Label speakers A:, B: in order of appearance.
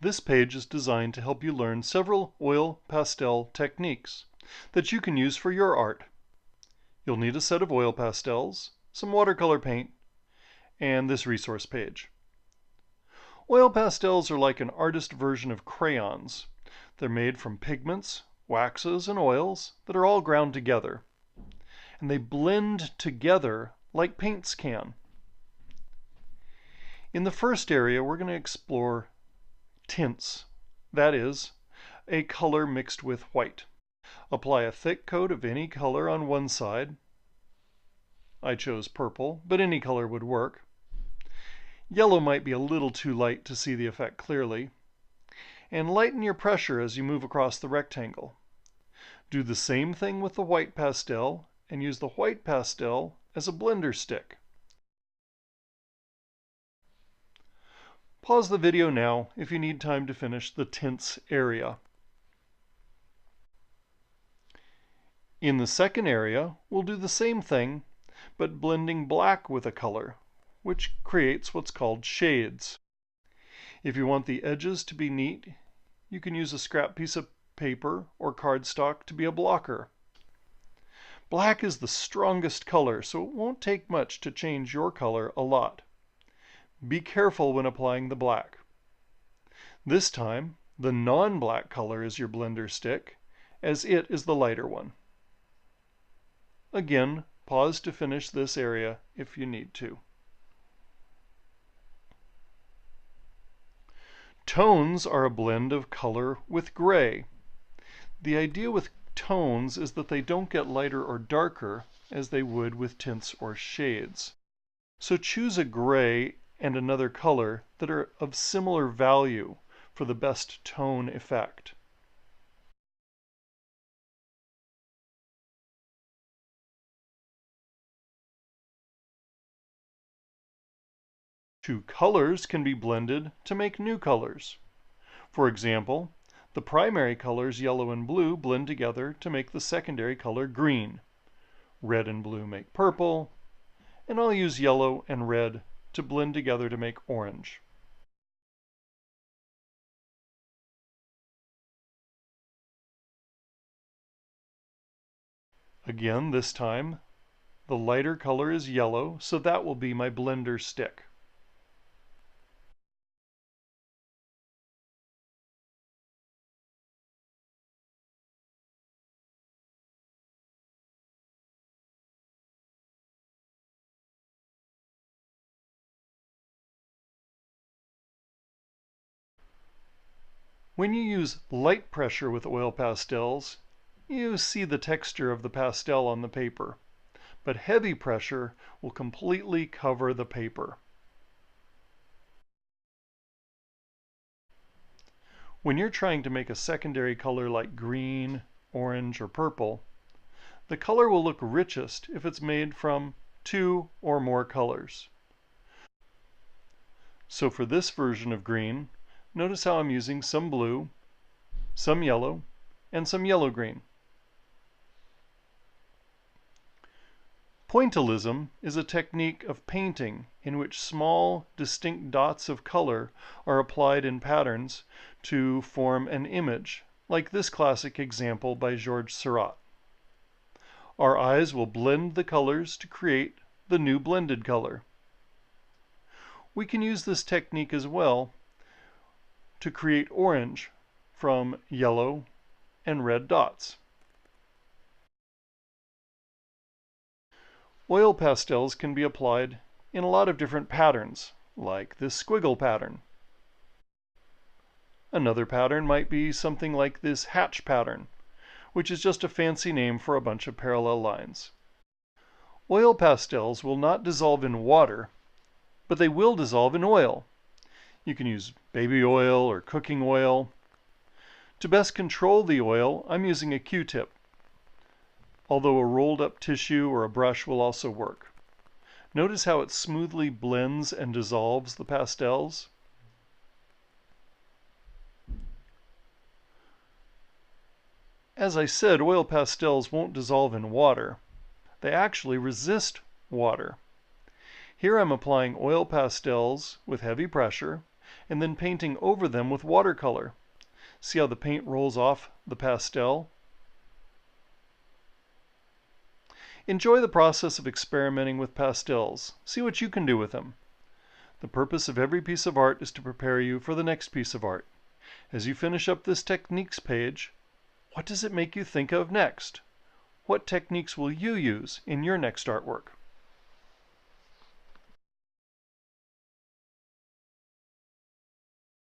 A: This page is designed to help you learn several oil pastel techniques that you can use for your art. You'll need a set of oil pastels, some watercolor paint, and this resource page. Oil pastels are like an artist version of crayons. They're made from pigments, waxes, and oils that are all ground together. And they blend together like paints can. In the first area, we're going to explore tints. That is, a color mixed with white. Apply a thick coat of any color on one side. I chose purple, but any color would work. Yellow might be a little too light to see the effect clearly. And lighten your pressure as you move across the rectangle. Do the same thing with the white pastel and use the white pastel as a blender stick. Pause the video now if you need time to finish the tints area. In the second area, we'll do the same thing, but blending black with a color, which creates what's called shades. If you want the edges to be neat, you can use a scrap piece of paper or cardstock to be a blocker. Black is the strongest color, so it won't take much to change your color a lot. Be careful when applying the black. This time, the non-black color is your blender stick, as it is the lighter one. Again, pause to finish this area if you need to. Tones are a blend of color with gray. The idea with tones is that they don't get lighter or darker as they would with tints or shades. So choose a gray and another color that are of similar value for the best tone effect. Two colors can be blended to make new colors. For example, the primary colors yellow and blue blend together to make the secondary color green. Red and blue make purple, and I'll use yellow and red to blend together to make orange. Again, this time, the lighter color is yellow, so that will be my blender stick. When you use light pressure with oil pastels, you see the texture of the pastel on the paper, but heavy pressure will completely cover the paper. When you're trying to make a secondary color like green, orange, or purple, the color will look richest if it's made from 2 or more colors. So for this version of green, notice how I'm using some blue, some yellow, and some yellow-green. Pointillism is a technique of painting in which small, distinct dots of color are applied in patterns to form an image, like this classic example by Georges Seurat. Our eyes will blend the colors to create the new blended color. We can use this technique as well to create orange from yellow and red dots. Oil pastels can be applied in a lot of different patterns, like this squiggle pattern. Another pattern might be something like this hatch pattern, which is just a fancy name for a bunch of parallel lines. Oil pastels will not dissolve in water, but they will dissolve in oil. You can use baby oil or cooking oil. To best control the oil, I'm using a Q-tip, although a rolled up tissue or a brush will also work. Notice how it smoothly blends and dissolves the pastels. As I said, oil pastels won't dissolve in water. They actually resist water. Here I'm applying oil pastels with heavy pressure and then painting over them with watercolor. See how the paint rolls off the pastel? Enjoy the process of experimenting with pastels. See what you can do with them. The purpose of every piece of art is to prepare you for the next piece of art. As you finish up this techniques page, what does it make you think of next? What techniques will you use in your next artwork?